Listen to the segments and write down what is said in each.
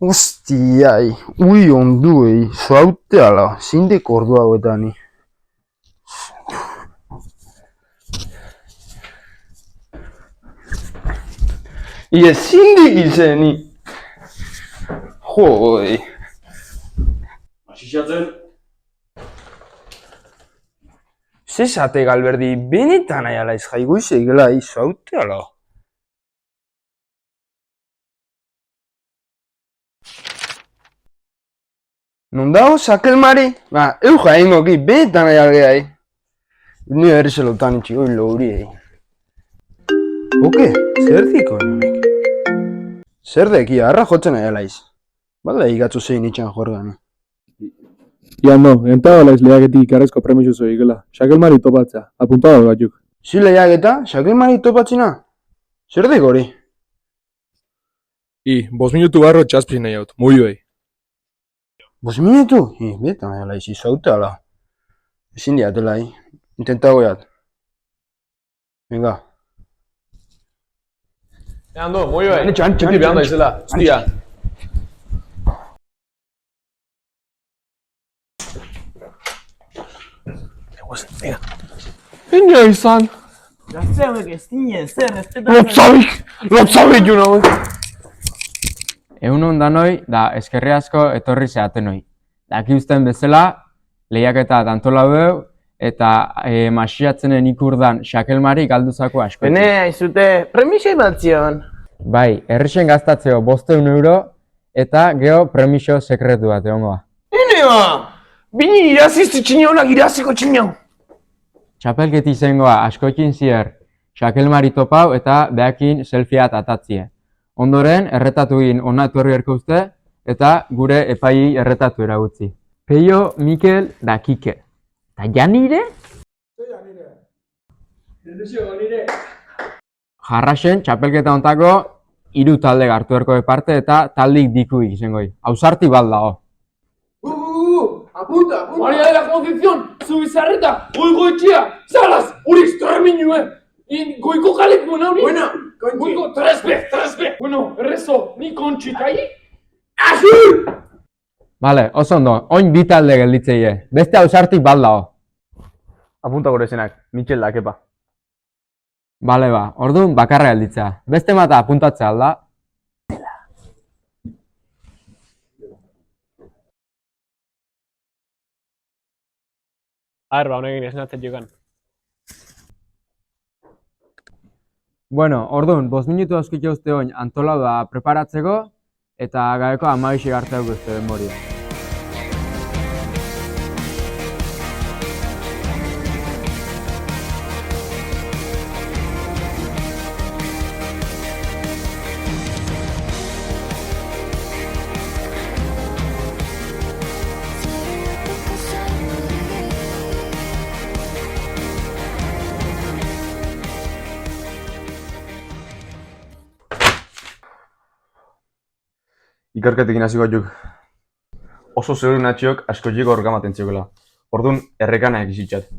Hostiai, ui onduei, suaute ala, zindek ordu hauetani. Ie zindik izeni. Joi. Asisatzen. Zesate galberdi, benetan nahi ala jaigoize egela, suaute ala. Non dago, sakelmari? Ba, eu jaingoki, benetan nahi algeai. Ni errezelotan itxigoi louriei. Oke, zer diko honek? Zer deki, arra jotzen nahi alaiz. Bada igatzu zein itxan jorgan. Ya no, entaba laiz lehiaketik ikarrezko premisu zoikela. Sakelmari topatzea, apuntado batzuk. Zi lehiaketa, sakelmari topatzina? Zer deko hori? 5 minutu barro txaspri nahi haut, muiuei. 5 minutu? Benetan nahi alaiz, izaute ala. Ezin diatela, intentago jat. Venga. Ando, muy bien. Txiki behar da izela. Hostia. Ina izan. Gazteak ez dinen, zer, Lotzabik juna hoi. Egunon danoi, da eskerri asko etorri zeatenoi. Daki usten bezala, lehiaketa dantola beu, eta masiatzenen ikurdan xakelmari galduzako asko. Bene, aizute, premisei batzion. Bai, errexen gaztatzeo 500 euro, eta geho premiso sekretu bat egongoa. Inea! Bini iraziztu txinionak iraziko txinio. Txapelketi izangoa askoekin zier, xakelmari topau eta behakin selfieat atatzie. Ondoren, erretatu egin ona etorri erko uste, eta gure epai erretatu eragutzi. Peio, Mikel, da Kike. Ta Janire? Jarrasen, txapelketa ontako, 3 talde gartu erko parte eta taldik dikuik izengoi. Ausarti baldago. Apunta. Maria de la Concepción, Zubizarreta, Goigoetxea, Salas, Uriz, Terminue. Goiko kaleku nauni. Bueno, Kontxi. Goiko, 3B. Bueno, errezo, ni kontxitai. Azul! Bale, oso ondo, oin 2 talde gelditzeie. Beste ausartik baldago. Apunta gure zenak, Mikel da, kepa. Bale ba, orduan bakarra gelditzea. Beste mata apuntatzea alda. Arba, honekin esnatzen jokan. Bueno, orduan, 5 minutu askik jauzte oin antolau da preparatzeko, eta gabeko 12 hartzeko guzti denboria. Ikerketekin hasiko juk. Oso zeurin atxiok askotik orgamaten ziokela. Orduan, errekanak izitzat.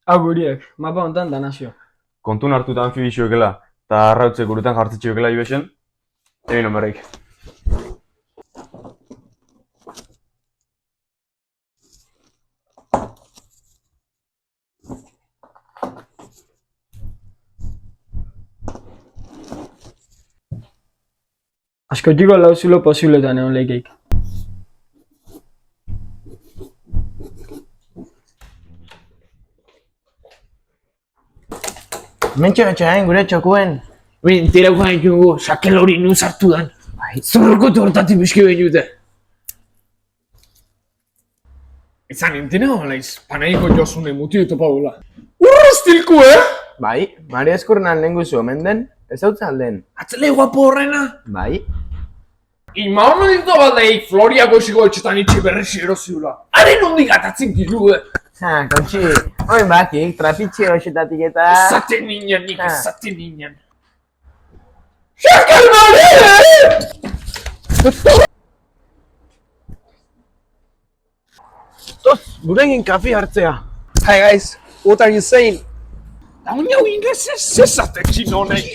Hau guriek, mapa hontan da nazio. Kontun hartuta anfibizioekela, eta arrautze gurutan jartzitziokela ibesen, egin omerreik. Askotiko lauzulo posibletan egon leikeik. Mentxe batxain gure txokuen. Bin, tirauko hainkungo, sakel hori nun sartu dan. Zorroko tortatik biski behin dute. Ezan entena balaiz, panaiko josune mutio topa gula. Urrostilku, Bai, Maria Eskurnan lehen guzu omen den, ez hau alden. Atzele guapo horrena. Bai. Ima honen ditu baldeik Floriako esiko etxetan itxi berresi eroziula. Haren hondik atatzen gilu, Ha, Kontxi, oin bakik, trapitxe hoxetatik eta... Esaten ninen, nik esaten ninen. Xakelmari! Toz, guregin kafe hartzea. Hi guys, what are you saying? Laun jau inglesez zezatek txinonek,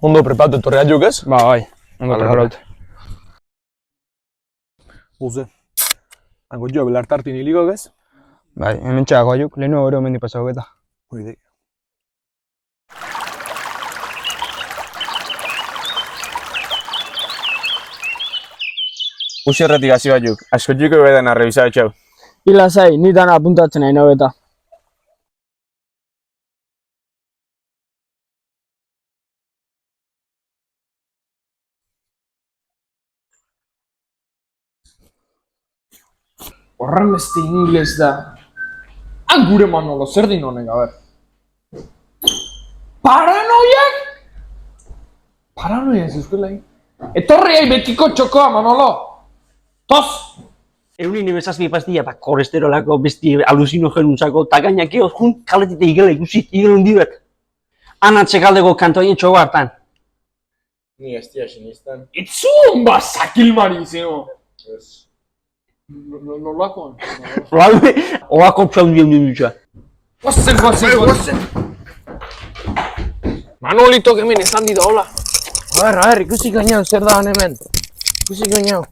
Ondo prepatu etorri atzuk ez? Ba, bai. Ondo Vale, preparatu. Guze. Hango jo, belartartin hiliko ez? Bai, hemen txago aiuk, lehenu hori omendi pasau eta. Oide. Usi erretik hasi batzuk, askotxiko beden arrebisa etxau. Hila zai, ni dana apuntatzen nahi nago eta. Horren beste ingles da. Han gure Manolo, zer din honek, a ber. Paranoiak? Paranoia ez euskela egin. Etorriai betiko txokoa, Manolo. Tos! Eunin ebezazpi pastilla eta kolesterolako besti alusinogenuntzako eta gainakio jun kaletite igela ikusi, igel hundi bat. Han atxekaldeko kantoien txogo hartan. Ni ez tia sinistan. Itzun ba, sakilmari izango. Nolakoan? Roalde, oako txua hundi dutxa. Guazen! Manolito hemen esan dida, hola. A ber, ikusi gainau, zer da hemen. Ikusi gainau.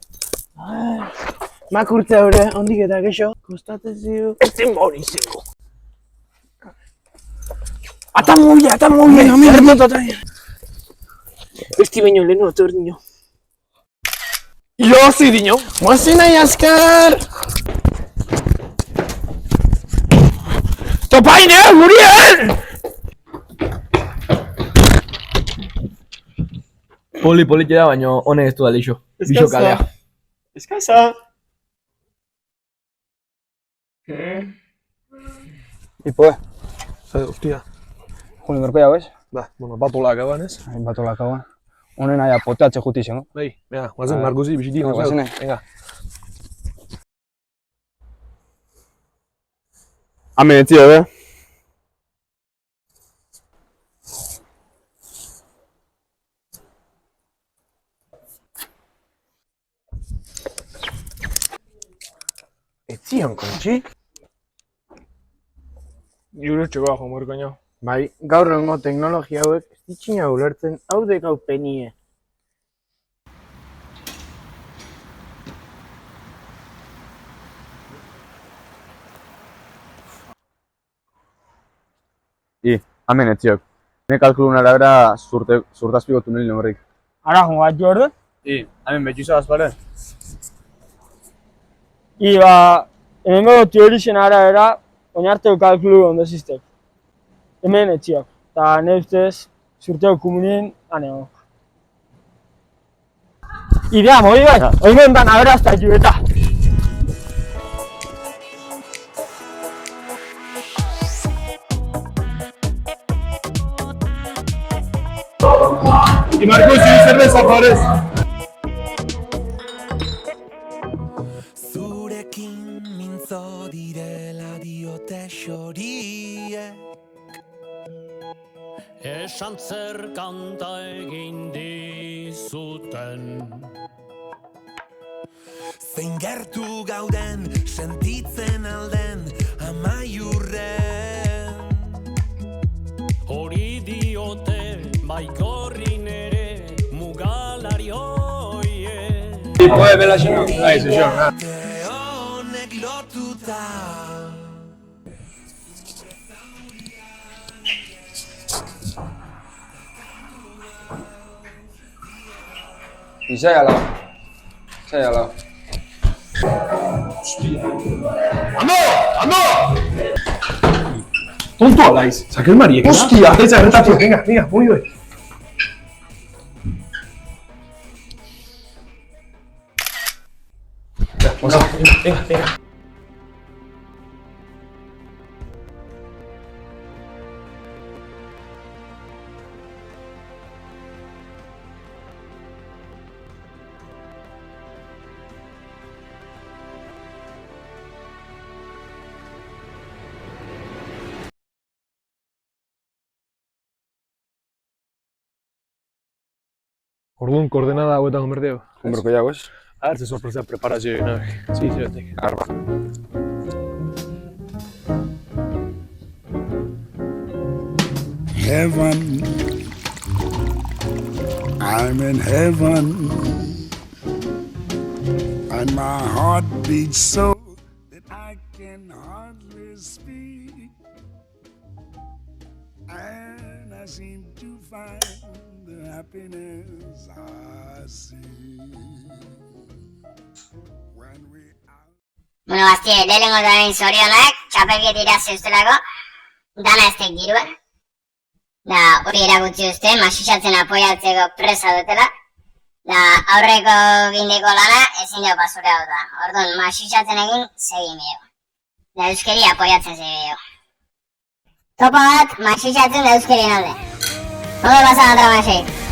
Makurtza hori, ondik eta gexo. Kostatzen ziu. Ez den hori zego. Ata muia! Ermotatai. Besti baino lehenu ator dino. Jozi dino. Guazi nahi azkar! Topaine, Muriel! Polite da, baina honek ez du da lixo. Bixo kalea. Eskaza! Ipo, Zer, hostia. Juli merko jau ez? Ba, bueno, batolak eban ez? Batolak hauan. Honen aia poteatxe juti izango. Bai, venga, guazen, marguzi, bisiti, Guazen, venga. Hemen etzio, be? Etzion, kontxi? Jure txokoa, jomor, kaino. Bai, gaur egungo teknologia hauek ez ditxina ulertzen hau dekau penie. Hemen etziok. Ne kalkulun arabera zurtazpiko tunelin horrik. Ara, joan bat jorde? Hemen betxuza bazpare? Ba, hemengo teorixen arabera, oinarteko kalkulu ondo ziztek. Hemen etxiak, eta ne ustez, zurteko komunien anego. Idea, moi bai, oimen dan aberazta jueta. Y Marcos, y cerveza, Fares. Zurekin mintzo direla diote xoriek. Esan zer kanta egin dizuten. Zein gertu gauden sentitzen alden amaiurren. Hori diote baikorrin ere mugalari hoie. Poe, bela xino. Aizu, xo. Honek lotuta. Izai ala. Izai ala. Tonto alaiz. Sakel mariek. Hostia, ez erretatu. Venga, muy bien. Venga. Orduan, koordenada hauetan konberteo. Merko jau ez? A ver, ze sorpresa preparazio egin hauek. Sí, zerotek. Arba. Heaven I'm in heaven, and my heart beats so that I can hardly speak, and I seem to find the happiness I see when we are. Bueno, gaztie, lehenengo da behin zorionak, txapelket irazi ustelako, dana ez tek dirua. Da, hori erakutsi uste, masisatzen apoiatzeko presa dutela. Da, aurreko gindeko lana ezin deo pasure hau da. Orduan, masisatzen egin, segin bio. Da, euskeri apoiatzen segin. Topa bat, masisatzen da euskerien alde. Ondo pasan atramasei.